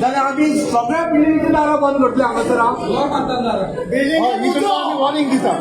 जाल्यार आमी सगळ्या बिल्डिंगची दारां बंद करतले हांगासर वॉर्निंग दिता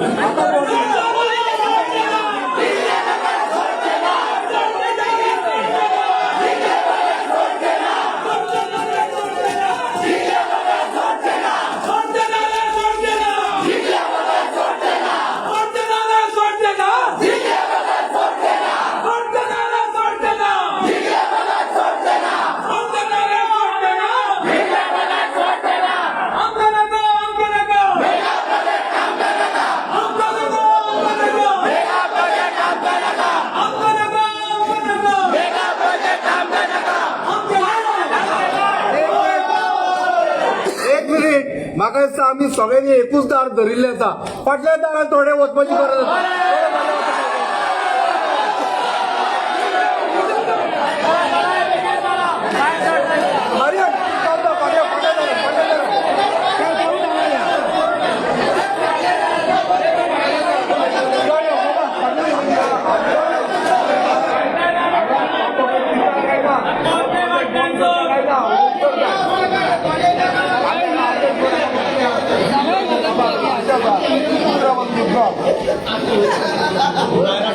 म्हाका दिसता आमी सगळ्यांनी एकूच दार धरिल्लें आसा फाटल्या दारान थोडे वचपाची गरज आसा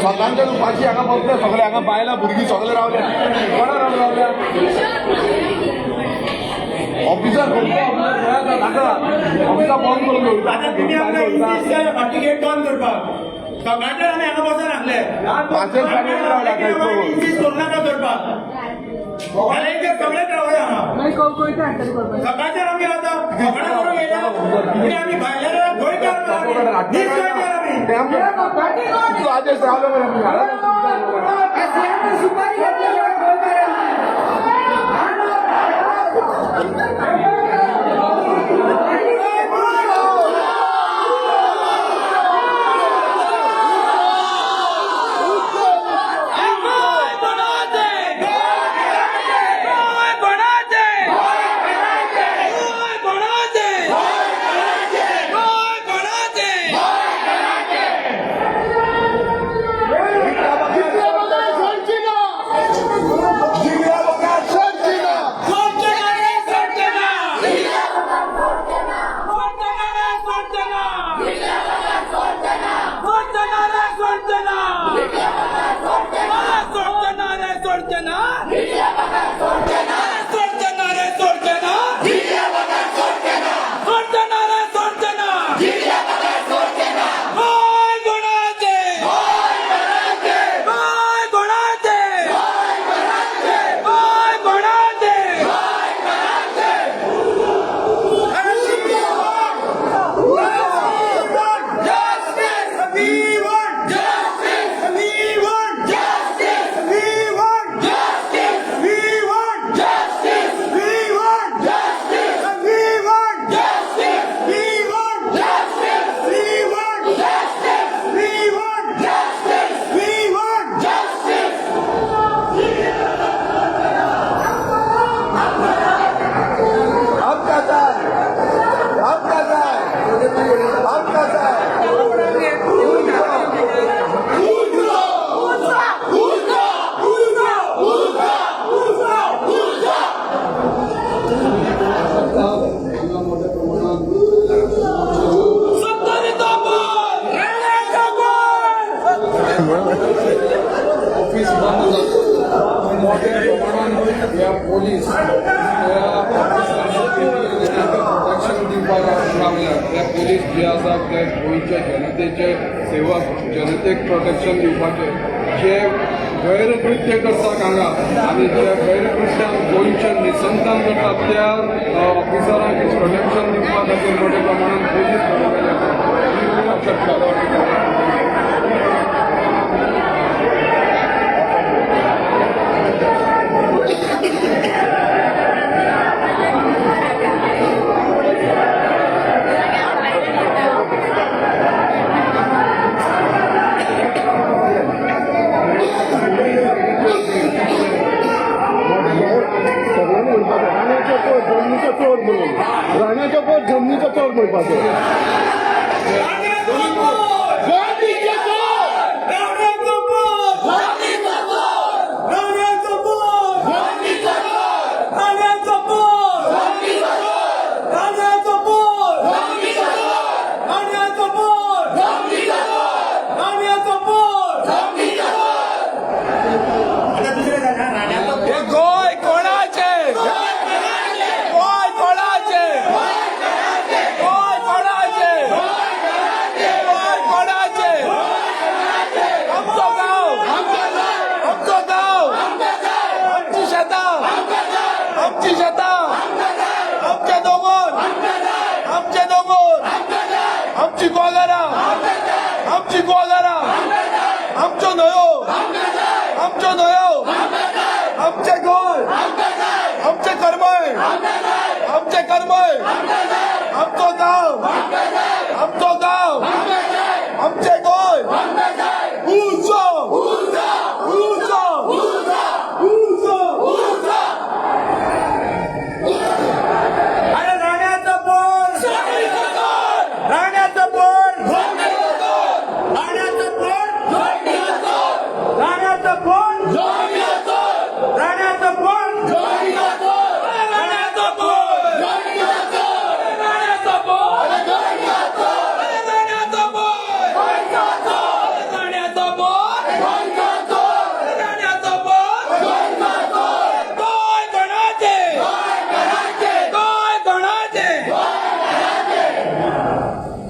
सगळ्यांच्या पाशी हांगा बसले सगळे हांगा बायलां भुरगीं सगळे रावल्या कोणा रावल्या ऑफिसर ऑफिसा बंद करून गेट बंद करपाक सगळ्यांच्या आमी हांगा बसून रावले करू नाका करपाक सगळेच रावले हांगा सकाळचे आमी रावता आमी भायल्या आदेश रावलो या पोलीस त्या पोलीस जे आसा ते गोंयच्या जनतेचे सेवक जनतेक प्रोटेक्शन दिवपाचे जे गैरकृत्य करता हांगा आनी त्या गैरकृत्यांक गोंयच्या निसंतान करतात त्या ऑफिसरांक प्रोटेक्शन दिवपा खातीर मोठ्या प्रमाणात पोलीस घालून शकता. राण्याचो पोट जमनीचो चोर म्हणपाचो. आमची गोगारा, आमची गोगारा, आमच्यो न्हंयो, आमच्यो न्हंयो, आमचे गोंय, आमचे करमय, आमचे करमय, आमचो गांव, आमचो गांव, आमचे गोंय, उंचो, उंचो, उंचो, अरे राण्याचं पोट, राण्याचं पोट, राण्याचं पोट, राण्याचं पोट, राण्याचं पोट, राण्याचं पोट, राण्याचं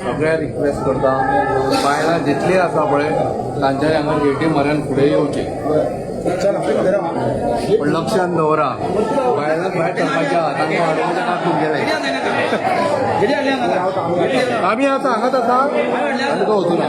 सगळ्या रिक्वेस्ट करता बायलां जितली आसा पळय तांच्यानी हांगा गेटी म्हऱ्यान फुडें येवचें पण लक्षात दवरा बायलांक भायर सरपाच्या तांकां हाडून कापून गेले आम्ही आता हांगाच आसा. तुका वचून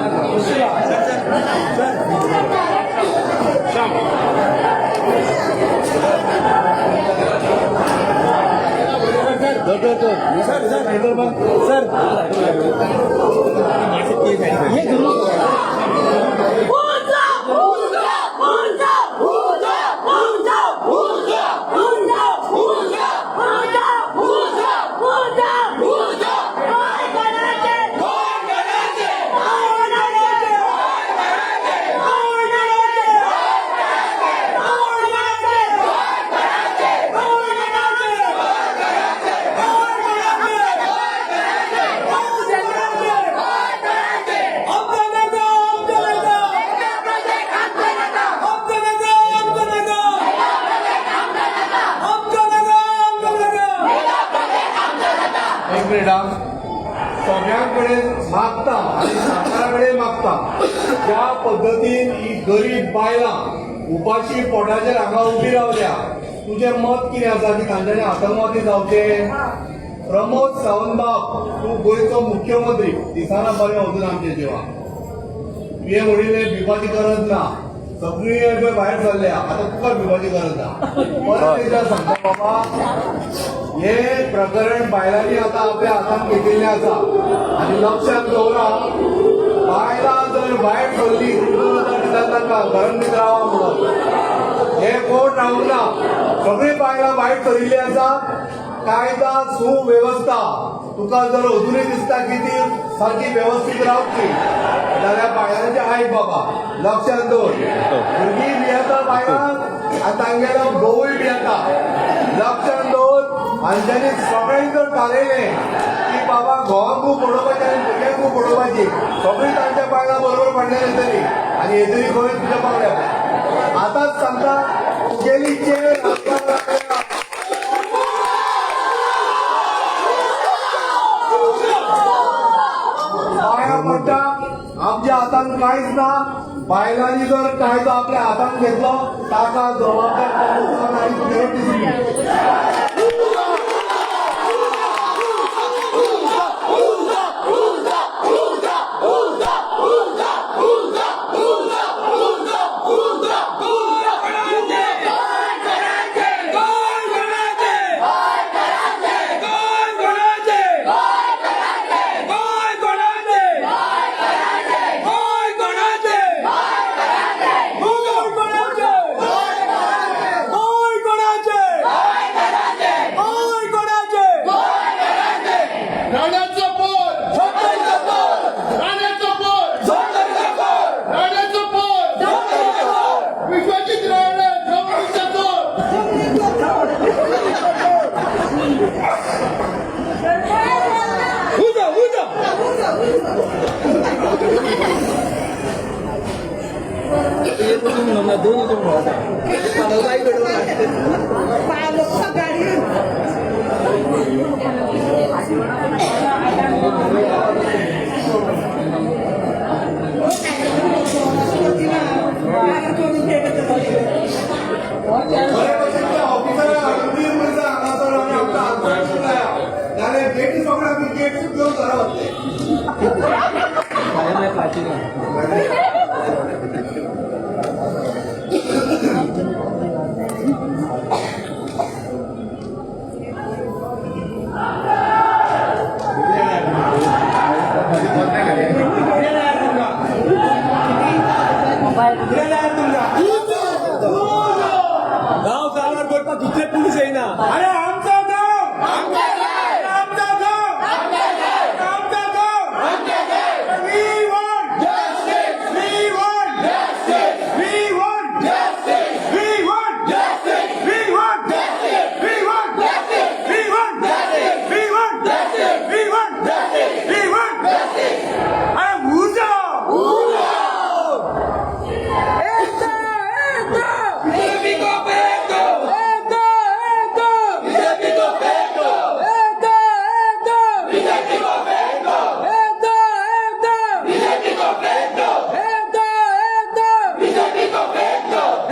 सगळ्यांकडे मागता आणि सरकाराकडे मागता त्या पद्धतीन ही गरीब बायलां उपाशी पोटाचेर हांगा उबी रावल्या. तुझे मत कितें आसा की तांच्यानी आतंकवादी जावचे? प्रमोद सावंतबाब तूं गोंयचो मुख्यमंत्री दिसाना बरें वचून आमच्या जिवाक. तुवें म्हणिल्लें भिवपाची गरज ना, सगळी पळय भायर सरल्या, आतां तुका भिवपाची गरज ना. परत एकदां सांगता बाबा हे प्रकरण बायलांनी आता आपल्या हातांत घेतिल्लें आसा आनी लक्षात दवरा बायलां जर भायर सरली तांकां घरांत रावा म्हणून हे कोण रावूंक ना. सगळीं बायलां भायर सरिल्ली आसा. कायदा सुवेवस्था तुका जर अजूनय दिसता की ती सारकी व्यवस्थीत रावची जाल्यार बायलांचे आयक बाबा लक्षात दवर. भुरगीं भियेता बायलांक आनी तांगेलो घोवूय भियेता. लक्षात दवर. आनी तांणी सगळ्यांनी जर थारयलें की बाबा घोवांकूय पडोवपाचें आनी भुरग्यांकूय पडोवपाची सगळीं तांच्या बायलां बरोबर पडलेली तरी आनी हे तरी खंय तुज्या पावल्या. आतांच सांगता गेली चेर बाया म्हणटा आमच्या हातांत कांयच ना, बायलांनी जर कायदो आपल्या हातान घेतलो ताका जबाबदार प्रमुखान आणि प्रियोरिटी राण्याचं पोट राण्याचं पोट राण्याचं पोट विश्वजित राणे गेट सगळं आम्ही गेट घेऊन करावं गाव चालणार करता दुसरे पोलीस येईना अरे आमचा गाव आमचा गाव आमचा गाव We want justice. We want justice. We want justice. We want justice. We want justice. We want justice. We want justice. We want justice. We want justice. We want justice. अरे उजा बीजेपी को फेंको BJP को फेंको BJP को फेंको BJP को फेंको बीजेपी को फेंको बीजेपी को फेंको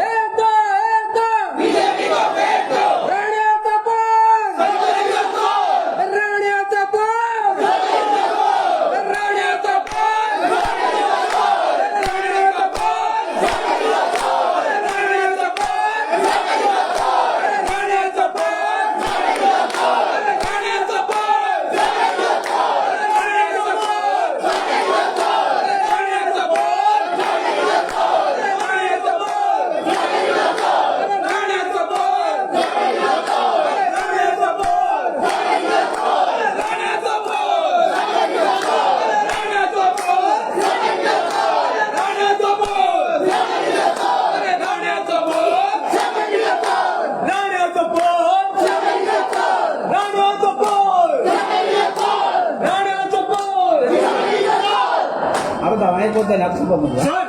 सर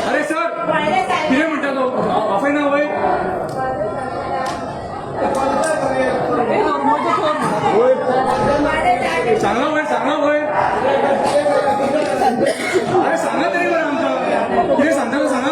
अरे सर किती म्हणता तो वाफाय ना होय सांगा होय अरे सांगा तरी बरं आमचं किती सांगता तर सांगा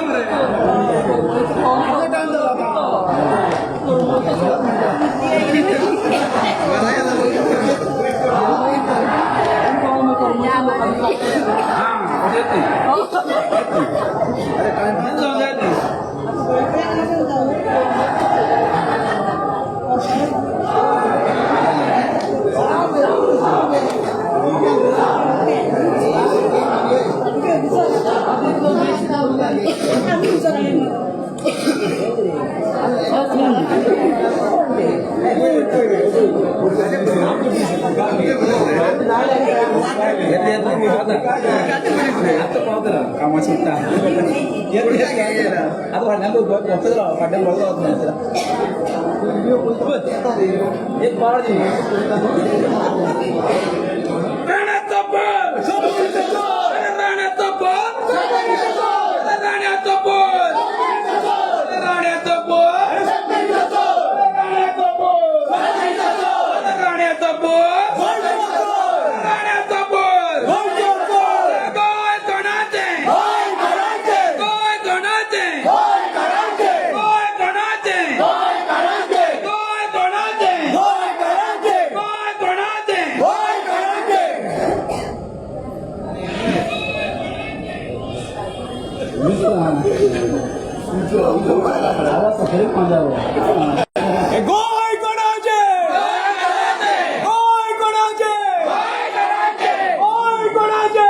गोय कोणाचे गोय कोणाचे गोय कोणाचे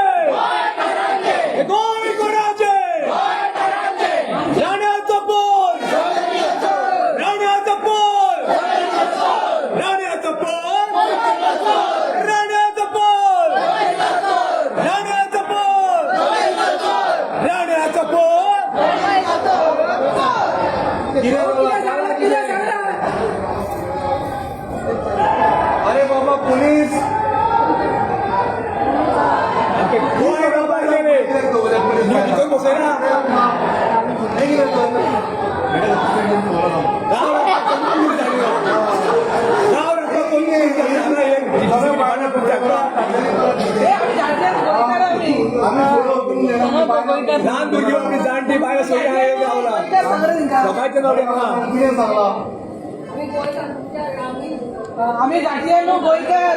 गोय कोणाचे राण्याचा पोल राण्याचा पोल राण्याचा पोल राण्याचा पोल राण्याचा पोल राण्याचा पोल अरे बाबा पोलीस गोय बाबा गेले कोण बसेना लहान भुरगी आपली जाणटी बाया सोयी आहे गावला सकाळच्या नवरे मला आम्ही गाठी नो गोयकर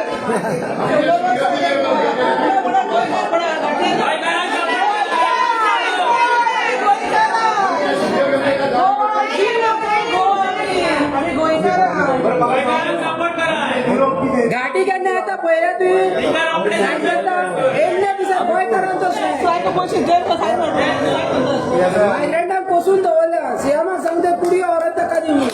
आम्ही गोयकर घाटी केन्ना येता पळयला तुवें येयल्ल्या दिसा गोंयकारांचो स्वायको पयशे जेल आयलँडाक पोसून दवरल्या सीएमाक सांगता कुडी व्हरात ताका दी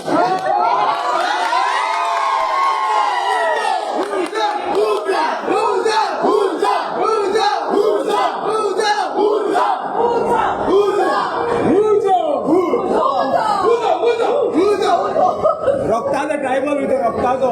रक्ताचो ट्रायबल भितर रक्ताचो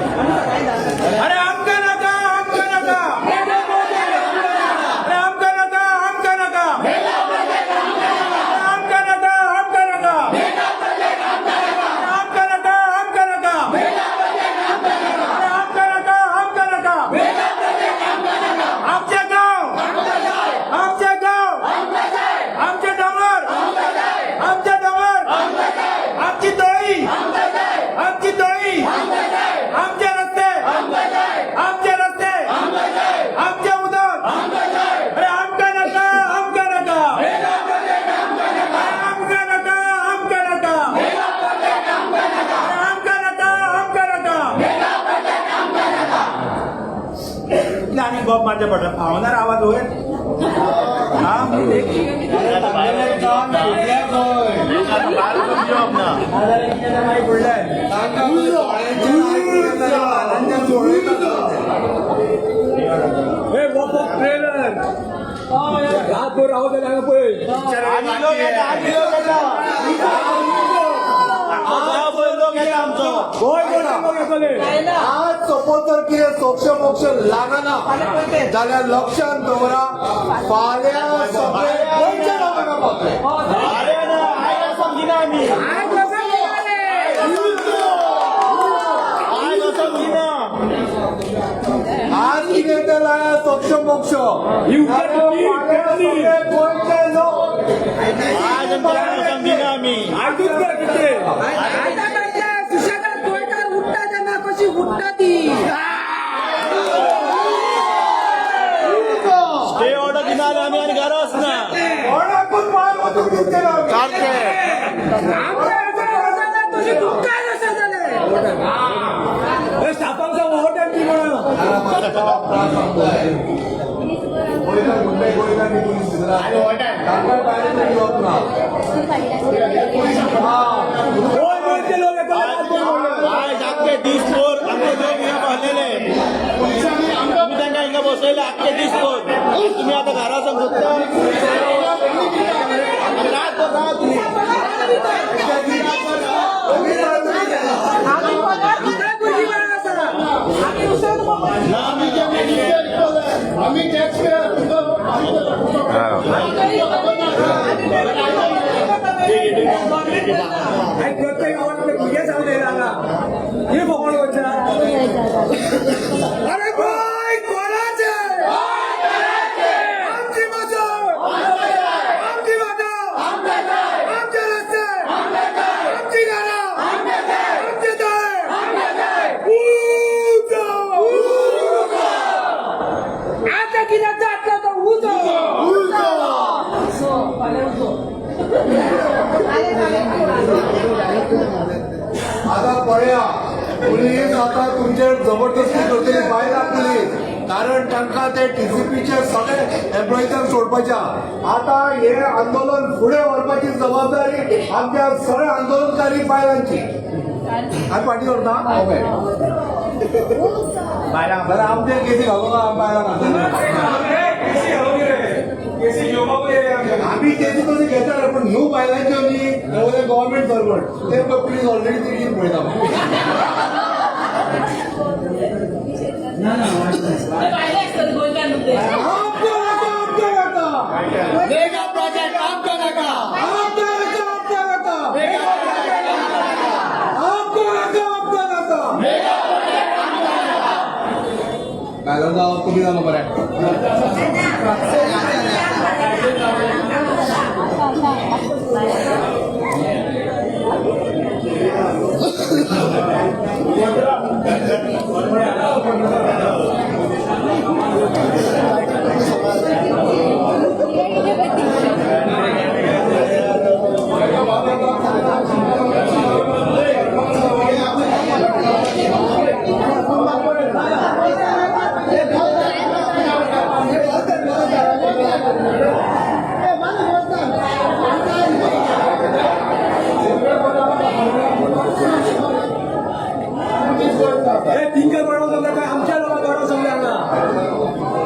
अरे आमका नका आमका नका अरे आमका नका आमका नका आमका नका आमका नका आमका नका आमका नका आमका नका आमका नका आमचे गाव आमचे गाव आमचे डोंगर आमचे डोंगर आमची तळी आमची तळी आमचे रस्ते आमचे रस्ते आमचे उदक अरे आमका नका आमका नका आमका नका आमका नका आमका नका आमका नका आणि बाप माझ्या पडला पावणार आवाज होय हे बाबा ट्रेलर रातभर राहू दे लागलं पळय गोय कोण आज सपोज जर कितें सोक्ष मोक्ष लागना जाल्यार लक्षांत दवरा फाल्यां सगळे गोंयचे लोकांना पावतले आज कितें तें लाया सोक्ष मोक्ष गोंयचे लोक आयकूच कर किती सुशेगाद गोंयकार उठता तेन्ना कशी उठता ती स्टे ऑर्डर दिना आम्ही आणि घरा असना कोणाकूच पांय वचूंक दिवचे ना तशी दुःखाय अशें जालें स्टाफांक सांग ओव्हरटायम दी म्हणून गोंयकार गुंडे गोंयकार न्ही पोलीस नका कोण बोलते लोक येतात, आज कोण बोलले? आज अख्खे दीस पोर आमचे दोन हिंगा बसलेले तुम्ही त्यांना हिंगा बसलेले अख्खे दीस पोर तुम्ही आता घराचं आम्ही पगार दुसऱ्या गोष्टी मिळणार सर. आम्ही दुसऱ्या आम्ही टॅक्स आणि प्रत्येक गावात तुझ्या जाऊ दे दादा हे बघून होता. अरे भाई कोणाचे आमची मजा आमची मजा आमचे रस्ते आमची घरं आमचे तळे आता किल्ल्याचा आटला तर आता पळया पुलीस आता तुमचे जबरदस्ती करतली बायला पुलीस कारण तांकां ते टीसीपीचे सगळे एम्प्लॉईजांक सोडपाच्या आता हे आंदोलन फुडें व्हरपाची जबाबदारी आमच्या सगळ्या आंदोलनकारी बायलांची आमी फाटी व्हरना बायलां आमचे केसी घालूंक बायलांक आम्ही केसी कशी घेतात पण ह्यो बायलांच्यो न्ही गव्हर्नमेंट सर्वंट ते पुलीस ऑलरेडी तिकीट पळयता मेगा प्रोजेक्ट आमच्या नका बायलांचा कमी जालो बरें हे तिंकर बनवतात काय आमच्या लोकांना समजायला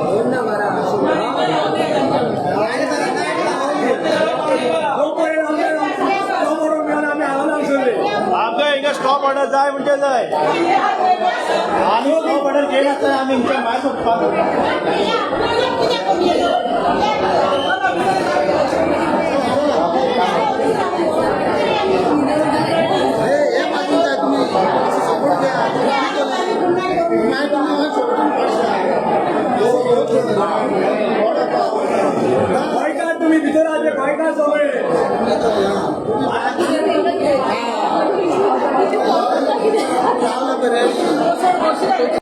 आमच्या हिंगा स्टॉप ऑर्डर जाय म्हणजे जाय आम्ही स्टॉप ऑर्डर घेणार तर आम्ही हिंच्या बाहेर सोडपाक बायका तुम्ही भितर आले बायका सगळे